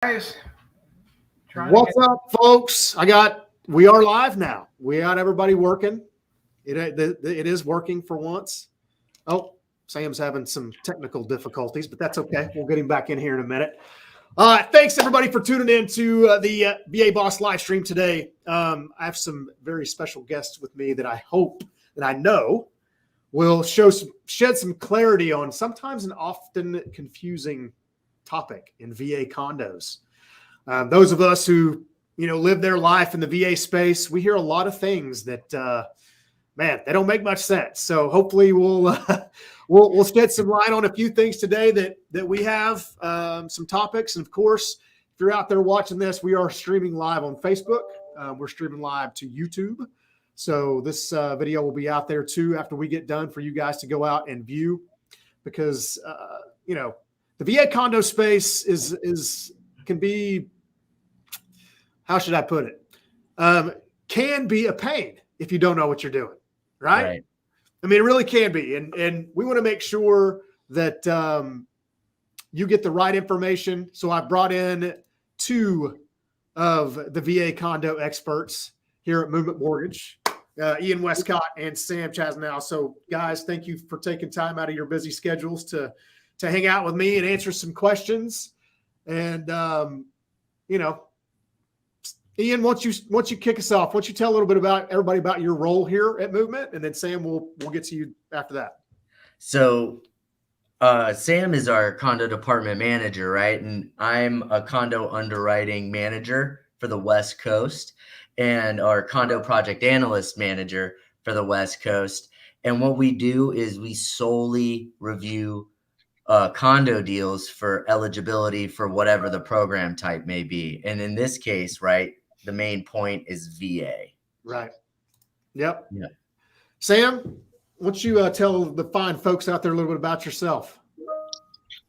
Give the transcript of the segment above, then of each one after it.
Guys, What's up, folks? We are live now. We got everybody working. It is working for once. Oh, Sam's having some technical difficulties, but that's okay. We'll get him back in here in a minute. Thanks everybody for tuning in to the VA Boss live stream today. I have some very special guests with me that I hope that I know will shed some clarity on sometimes an often confusing topic in VA condos. Those of us who live their life in the VA space, we hear a lot of things that they don't make much sense. So hopefully we'll shed some light on a few things today that we have, some topics. And of course, if you're out there watching this, we are streaming live on Facebook. We're streaming live to YouTube. So this video will be out there too after we get done for you guys to go out and view, because the VA condo space can be, how should I put it? Can be a pain if you don't know what you're doing, right? I mean, it really can be. And we want to make sure that you get the right information. So I brought in two of the VA condo experts here at Movement Mortgage, Ian Westcott and Sam Chazanow. So guys, thank you for taking time out of your busy schedules to hang out with me and answer some questions. And, Ian, once you kick us off, why don't you tell a little bit about everybody about your role here at Movement, and then Sam, we'll get to you after that. So Sam is our condo department manager, right? And I'm a condo underwriting manager for the West Coast and our condo project analyst manager for the West Coast. And what we do is we solely review condo deals for eligibility for whatever the program type may be. And in this case, right, the main point is VA. Right. Yep. Yeah. Sam, why don't you tell the fine folks out there a little bit about yourself?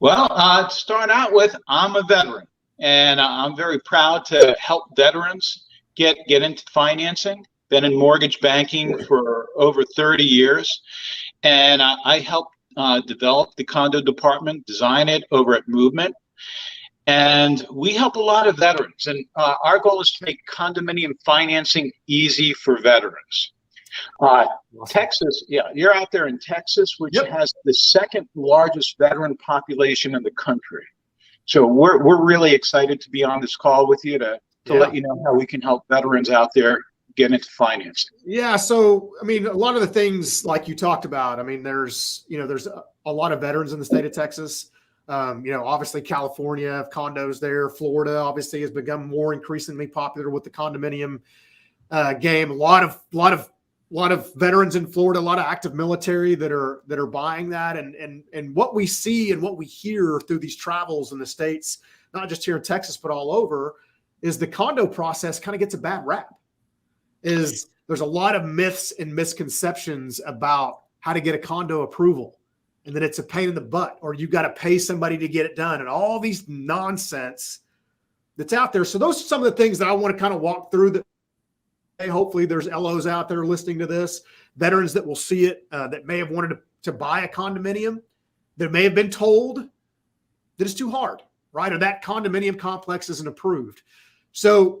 Well, to start out with, I'm a veteran, and I'm very proud to help veterans get into financing. Been in mortgage banking for over 30 years, and I help develop the condo department, design it over at Movement. And we help a lot of veterans. And our goal is to make condominium financing easy for veterans. Texas, you're out there in Texas, which has the second largest veteran population in the country. So we're really excited to be on this call with you to let you know how we can help veterans out there get into financing. Yeah. So, I mean, a lot of the things like you talked about, I mean, there's a lot of veterans in the state of Texas. Obviously California, condos there. Florida obviously has become more increasingly popular with the condominium game. A lot of veterans in Florida, a lot of active military that are buying that. And what we see and what we hear through these travels in the States, not just here in Texas, but all over, is the condo process kind of gets a bad rap. There's a lot of myths and misconceptions about how to get a condo approval, and that it's a pain in the butt, or you got to pay somebody to get it done, and all these nonsense that's out there. So those are some of the things that I want to kind of walk through. That hopefully there's LOs out there listening to this, veterans that will see it, that may have wanted to buy a condominium, that may have been told that it's too hard, right? Or that condominium complex isn't approved. So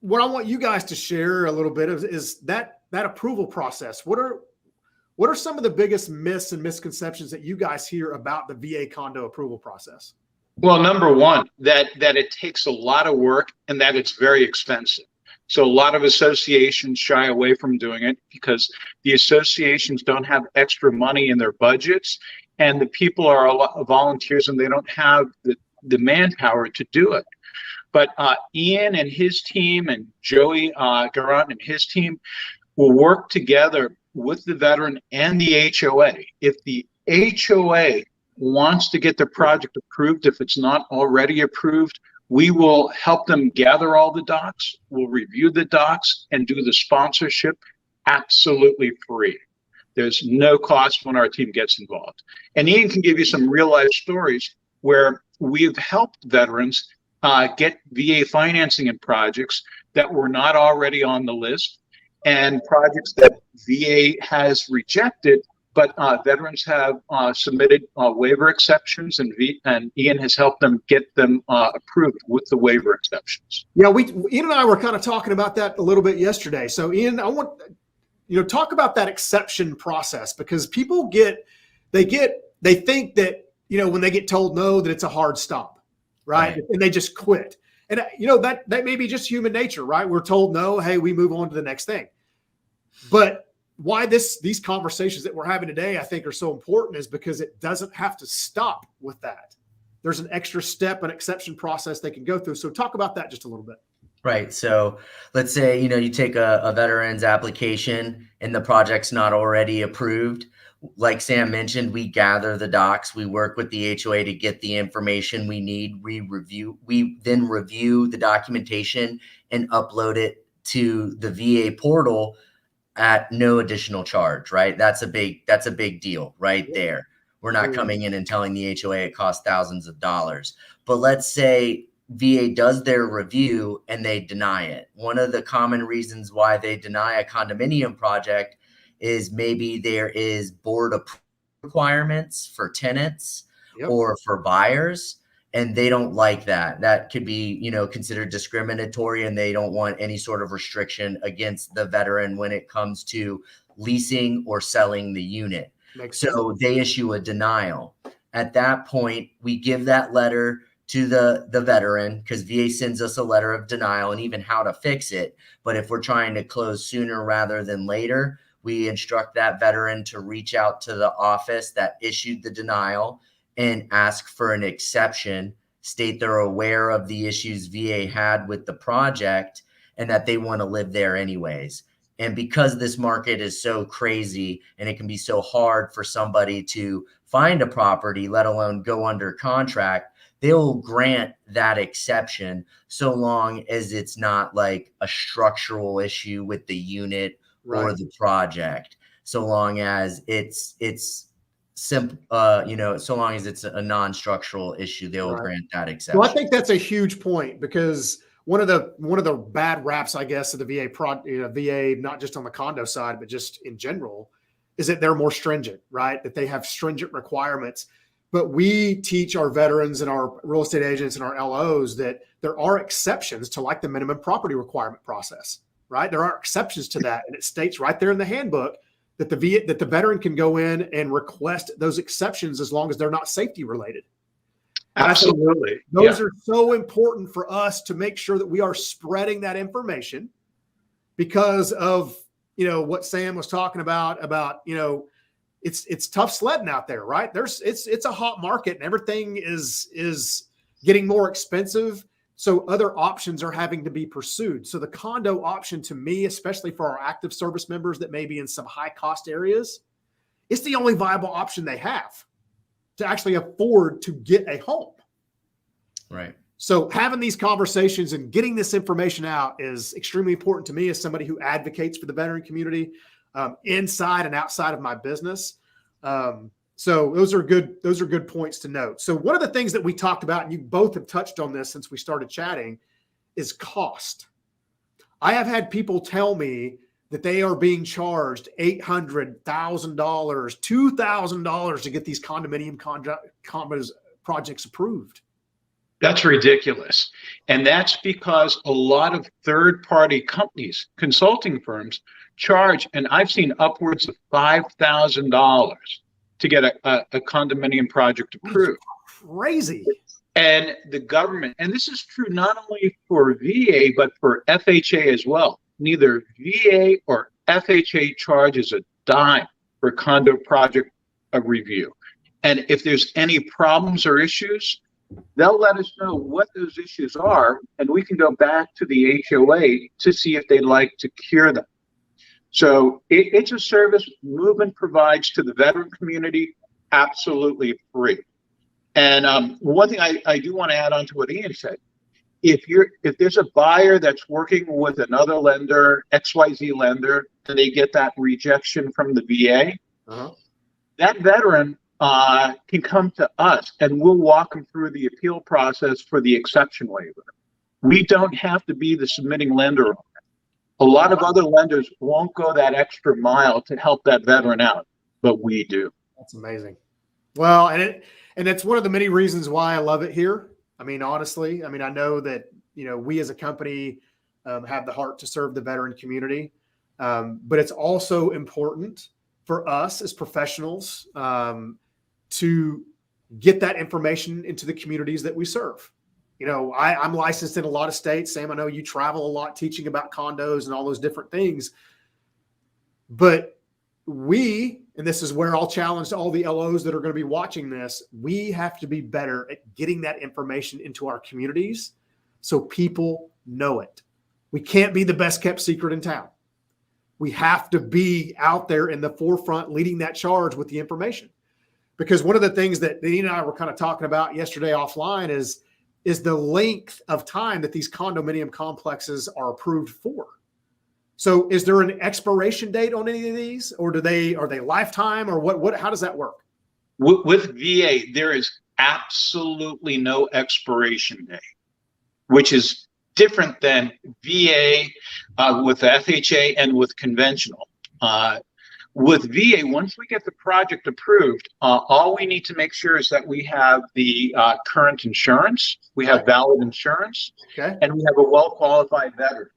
what I want you guys to share a little bit is that approval process. What are some of the biggest myths and misconceptions that you guys hear about the VA condo approval process? Well, number one, that it takes a lot of work and that it's very expensive. So a lot of associations shy away from doing it because the associations don't have extra money in their budgets, and the people are a lot of volunteers and they don't have the manpower to do it. But Ian and his team and Joey Garant and his team will work together with the veteran and the HOA. If the HOA wants to get the project approved, if it's not already approved, we will help them gather all the docs, we'll review the docs, and do the sponsorship absolutely free. There's no cost when our team gets involved. And Ian can give you some real life stories where we've helped veterans get VA financing in projects that were not already on the list, and projects that VA has rejected but veterans have submitted waiver exceptions, and Ian has helped them get them approved with the waiver exceptions. Yeah, Ian and I were kind of talking about that a little bit yesterday. So Ian, I want talk about that exception process, because people they think that when they get told no, that it's a hard stop, right? And they just quit. And that may be just human nature, right? We're told no, hey, we move on to the next thing. But why these conversations that we're having today, I think, are so important is because it doesn't have to stop with that. There's an extra step, an exception process they can go through. So talk about that just a little bit. Right. So let's say, you take a veteran's application and the project's not already approved. Like Sam mentioned, we gather the docs, we work with the HOA to get the information we need. We then review the documentation and upload it to the VA portal at no additional charge, right? That's a big deal right there. We're not coming in and telling the HOA it costs thousands of dollars. But let's say VA does their review and they deny it. One of the common reasons why they deny a condominium project is maybe there is board requirements for tenants or for buyers, and they don't like that. That could be, considered discriminatory, and they don't want any sort of restriction against the veteran when it comes to leasing or selling the unit. So they issue a denial. At that point, we give that letter to the veteran, because VA sends us a letter of denial and even how to fix it. But if we're trying to close sooner rather than later, we instruct that veteran to reach out to the office that issued the denial and ask for an exception, state they're aware of the issues VA had with the project and that they want to live there anyways. And because this market is so crazy and it can be so hard for somebody to find a property, let alone go under contract, they'll grant that exception so long as it's not like a structural issue with the unit or the project. So long as it's simple, so long as it's a non-structural issue, they'll grant that exception. Well, I think that's a huge point, because one of the bad raps, I guess, of the VA, not just on the condo side, but just in general, is that they're more stringent, right? That they have stringent requirements. But we teach our veterans and our real estate agents and our LOs that there are exceptions to, like, the minimum property requirement process, right? There are exceptions to that. And it states right there in the handbook that the veteran can go in and request those exceptions as long as they're not safety related. Absolutely. Those are so important for us to make sure that we are spreading that information, because of, what Sam was talking about, it's tough sledding out there, right? It's a hot market and everything is getting more expensive. So other options are having to be pursued. So the condo option, to me, especially for our active service members that may be in some high cost areas, it's the only viable option they have to actually afford to get a home. Right. So having these conversations and getting this information out is extremely important to me as somebody who advocates for the veteran community, inside and outside of my business. So those are good points to note. So one of the things that we talked about, and you both have touched on this since we started chatting, is cost. I have had people tell me that they are being charged $800, $1,000, $2,000 to get these condominium condos projects approved. That's ridiculous. And that's because a lot of third-party companies, consulting firms, charge, and I've seen upwards of $5,000 to get a condominium project approved. That's crazy. And the government, and this is true not only for VA, but for FHA as well. Neither VA or FHA charges a dime for condo project review. And if there's any problems or issues, they'll let us know what those issues are, and we can go back to the HOA to see if they'd like to cure them. So it's a service Movement provides to the veteran community, absolutely free. And one thing I do want to add on to what Ian said, if there's a buyer that's working with another lender, XYZ lender, and they get that rejection from the VA, that veteran can come to us and we'll walk them through the appeal process for the exception waiver. We don't have to be the submitting lender on it. A lot of other lenders won't go that extra mile to help that veteran out. but we do. That's amazing. Well, and it's one of the many reasons why I love it here. I mean, honestly, I mean, I know that, we as a company have the heart to serve the veteran community. But it's also important for us as professionals to get that information into the communities that we serve. I'm licensed in a lot of states. Sam, I know you travel a lot teaching about condos and all those different things. But and this is where I'll challenge all the LOs that are going to be watching this, we have to be better at getting that information into our communities so people know it. We can't be the best kept secret in town. We have to be out there in the forefront leading that charge with the information. Because one of the things that Ian and I were kind of talking about yesterday offline is the length of time that these condominium complexes are approved for. So is there an expiration date on any of these, or are they lifetime, or what how does that work? With VA, there is absolutely no expiration date, which is different than VA with FHA and with conventional. With VA, once we get the project approved, all we need to make sure is that we have the current insurance, we have valid insurance, and we have a well-qualified veteran.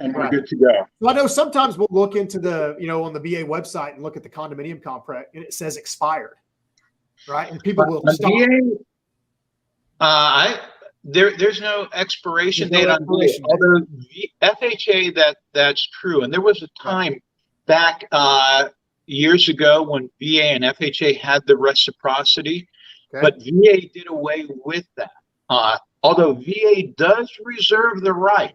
And we're good to go. Well, I know sometimes we'll look into on the VA website and look at the condominium contract, and it says expired, right? And people will stop. VA, there's no expiration date on VA. Although FHA, that's true. And there was a time back years ago when VA and FHA had the reciprocity, but VA did away with that. Although VA does reserve the right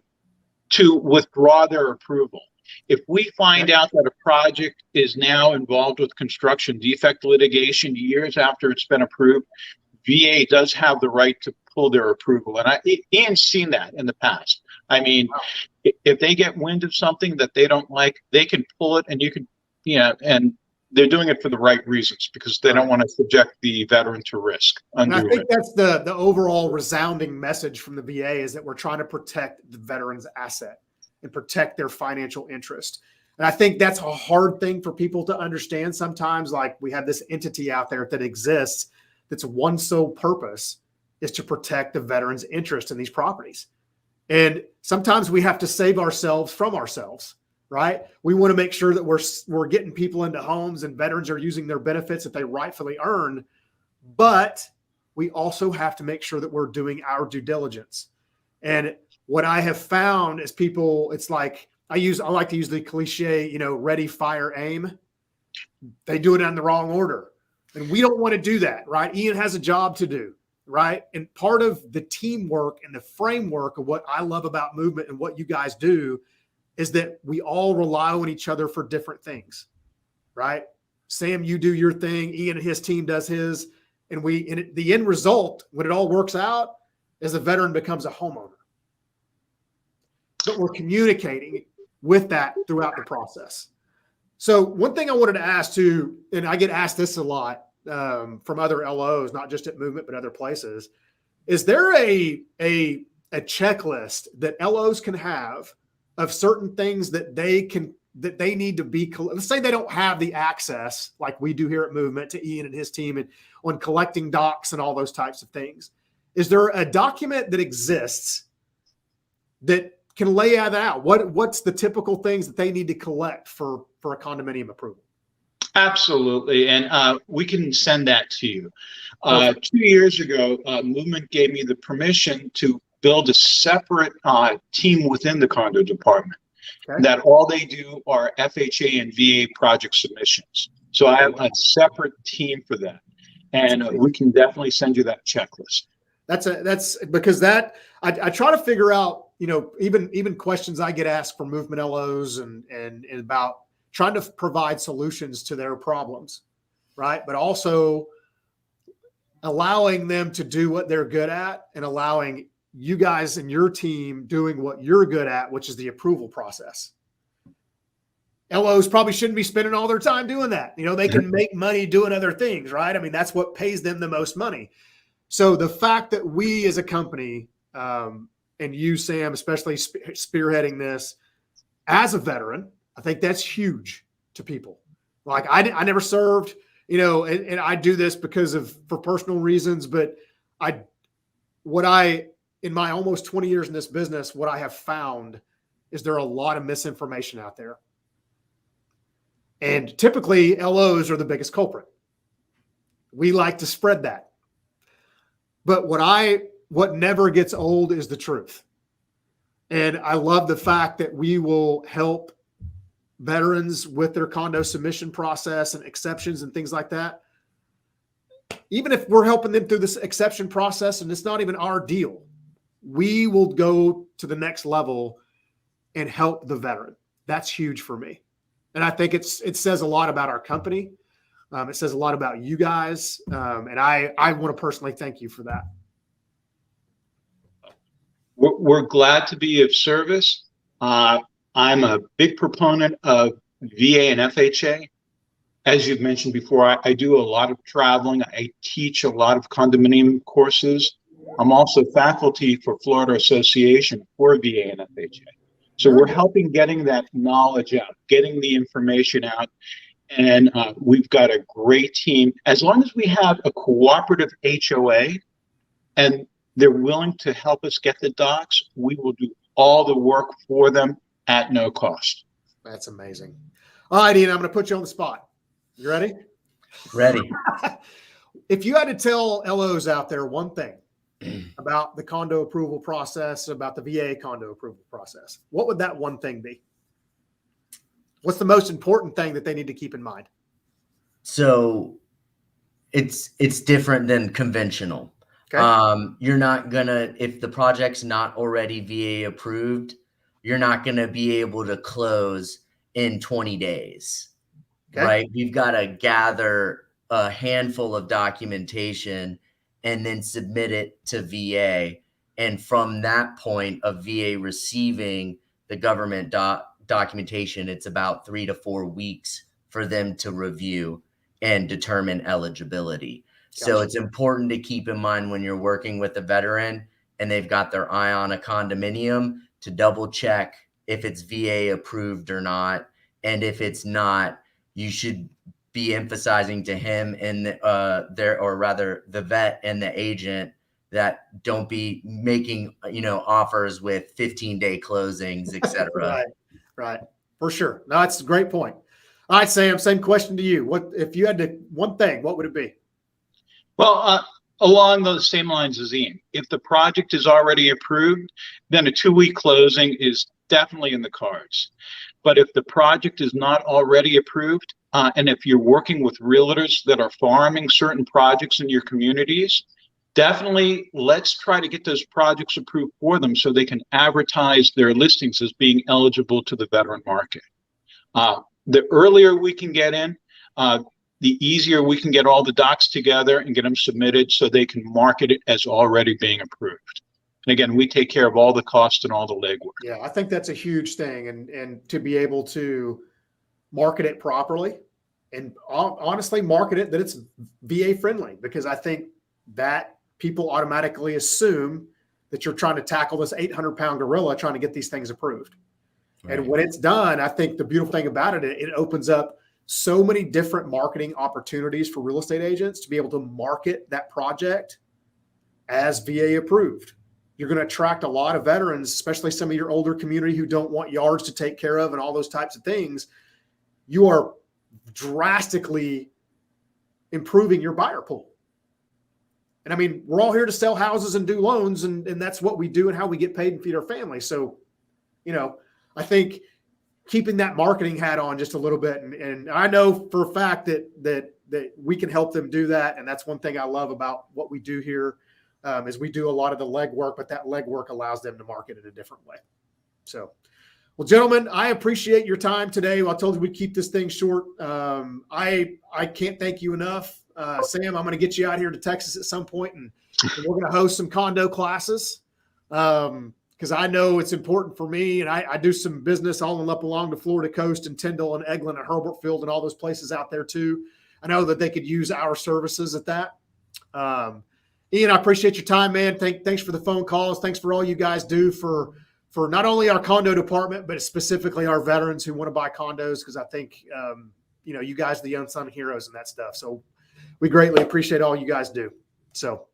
to withdraw their approval. If we find out that a project is now involved with construction defect litigation years after it's been approved, VA does have the right to pull their approval. And Ian's seen that in the past. I mean, if they get wind of something that they don't like, they can pull it, and you can, and they're doing it for the right reasons because they don't want to subject the veteran to risk. And I think that's the overall resounding message from the VA is that we're trying to protect the veteran's asset and protect their financial interest. And I think that's a hard thing for people to understand sometimes. Like, we have this entity out there that exists that's one sole purpose is to protect the veteran's interest in these properties. And sometimes we have to save ourselves from ourselves. Right? We want to make sure that we're getting people into homes and veterans are using their benefits that they rightfully earn. But we also have to make sure that we're doing our due diligence. And what I have found is people, it's like, I like to use the cliche, ready, fire, aim. They do it in the wrong order. And we don't want to do that, right? Ian has a job to do, right? And part of the teamwork and the framework of what I love about movement and what you guys do is that we all rely on each other for different things, right? Sam, you do your thing. Ian and his team does his. And the end result, when it all works out, is a veteran becomes a homeowner. But we're communicating with that throughout the process. So one thing I wanted to ask too, and I get asked this a lot from other LOs, not just at Movement, but other places, is there a checklist that LOs can have of certain things that they need to be, let's say they don't have the access like we do here at Movement to Ian and his team and on collecting docs and all those types of things. Is there a document that exists that can lay that out? What's the typical things that they need to collect for a condominium approval? Absolutely. And we can send that to you. 2 years ago, Movement gave me the permission to build a separate team within the condo department that all they do are FHA and VA project submissions. So I have a separate team for that. And we can definitely send you that checklist. That's because that I try to figure out, even questions I get asked from Movement LOs and about trying to provide solutions to their problems, right? But also allowing them to do what they're good at and allowing you guys and your team doing what you're good at, which is the approval process. LOs probably shouldn't be spending all their time doing that. They can make money doing other things, right? I mean, that's what pays them the most money. So the fact that we as a company, and you, Sam, especially spearheading this as a veteran, I think that's huge to people. Like I never served, and I do this for personal reasons, but in my almost 20 years in this business, what I have found is there are a lot of misinformation out there. And typically LOs are the biggest culprit. We like to spread that. But what never gets old is the truth. And I love the fact that we will help veterans with their condo submission process and exceptions and things like that. Even if we're helping them through this exception process and it's not even our deal, we will go to the next level and help the veteran. That's huge for me. And I think it says a lot about our company. It says a lot about you guys. And I want to personally thank you for that. We're glad to be of service. I'm a big proponent of VA and FHA. As you've mentioned before, I do a lot of traveling. I teach a lot of condominium courses. I'm also faculty for Florida Association for VA and FHA. So we're helping getting that knowledge out, getting the information out. And we've got a great team. As long as we have a cooperative HOA and they're willing to help us get the docs, we will do all the work for them at no cost. That's amazing. All right, Ian, I'm going to put you on the spot. You ready? Ready. If you had to tell LOs out there one thing about the condo approval process, about the VA condo approval process, what would that one thing be? What's the most important thing that they need to keep in mind? So it's different than conventional. Okay. You're not gonna, if the project's not already VA approved, you're not gonna be able to close in 20 days, Okay. right? You've got to gather a handful of documentation and then submit it to VA. And from that point of VA receiving the government documentation, it's about 3 to 4 weeks for them to review and determine eligibility. Gotcha. So it's important to keep in mind when you're working with a veteran and they've got their eye on a condominium to double check if it's VA approved or not. And if it's not, you should be emphasizing to him and the vet and the agent that don't be making, offers with 15-day closings, et cetera. Right. For sure. No, that's a great point. All right, Sam, same question to you. What if you had to one thing, what would it be? Well, along those same lines as Ian, if the project is already approved, then a 2-week closing is definitely in the cards. But if the project is not already approved, and if you're working with realtors that are farming certain projects in your communities, definitely let's try to get those projects approved for them so they can advertise their listings as being eligible to the veteran market. The earlier we can get in, the easier we can get all the docs together and get them submitted so they can market it as already being approved. And again, we take care of all the costs and all the legwork. Yeah, I think that's a huge thing. And to be able to market it properly and honestly market it that it's VA friendly, because I think that people automatically assume that you're trying to tackle this 800-pound gorilla trying to get these things approved. Right. And when it's done, I think the beautiful thing about it, it opens up so many different marketing opportunities for real estate agents to be able to market that project as VA approved. You're going to attract a lot of veterans, especially some of your older community who don't want yards to take care of and all those types of things. You are drastically improving your buyer pool. And I mean, we're all here to sell houses and do loans, and that's what we do and how we get paid and feed our family. So, I think keeping that marketing hat on just a little bit. And I know for a fact that we can help them do that. And that's one thing I love about what we do here is we do a lot of the legwork, but that legwork allows them to market it a different way. So, well, gentlemen, I appreciate your time today. I told you we'd keep this thing short. I can't thank you enough. Sam, I'm going to get you out here to Texas at some point, and we're going to host some condo classes because I know it's important for me. And I do some business all and up along the Florida coast and Tyndall and Eglin and Herbertfield and all those places out there too. I know that they could use our services at that. Ian, I appreciate your time, man. Thanks for the phone calls. Thanks for all you guys do for not only our condo department, but specifically our veterans who want to buy condos, because I think you guys, the unsung heroes and that stuff. So we greatly appreciate all you guys do. So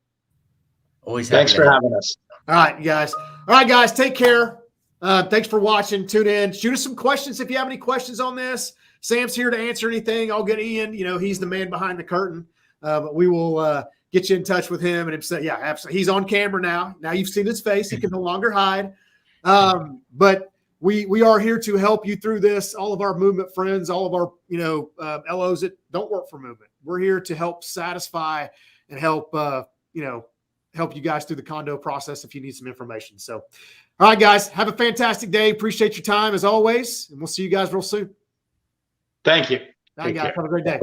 Always Thanks for having us. all right, guys. All right, guys, take care. Thanks for watching. Tune in. Shoot us some questions if you have any questions on this. Sam's here to answer anything. I'll get Ian. He's the man behind the curtain. But we will get you in touch with him and him say, yeah, absolutely. He's on camera now. Now you've seen his face. He can no longer hide. But we are here to help you through this. All of our movement friends, all of our, LOs that don't work for movement. We're here to help satisfy and help, help you guys through the condo process if you need some information. So, all right, guys, have a fantastic day. Appreciate your time as always. And we'll see you guys real soon. Thank you. All right, guys, have a great day.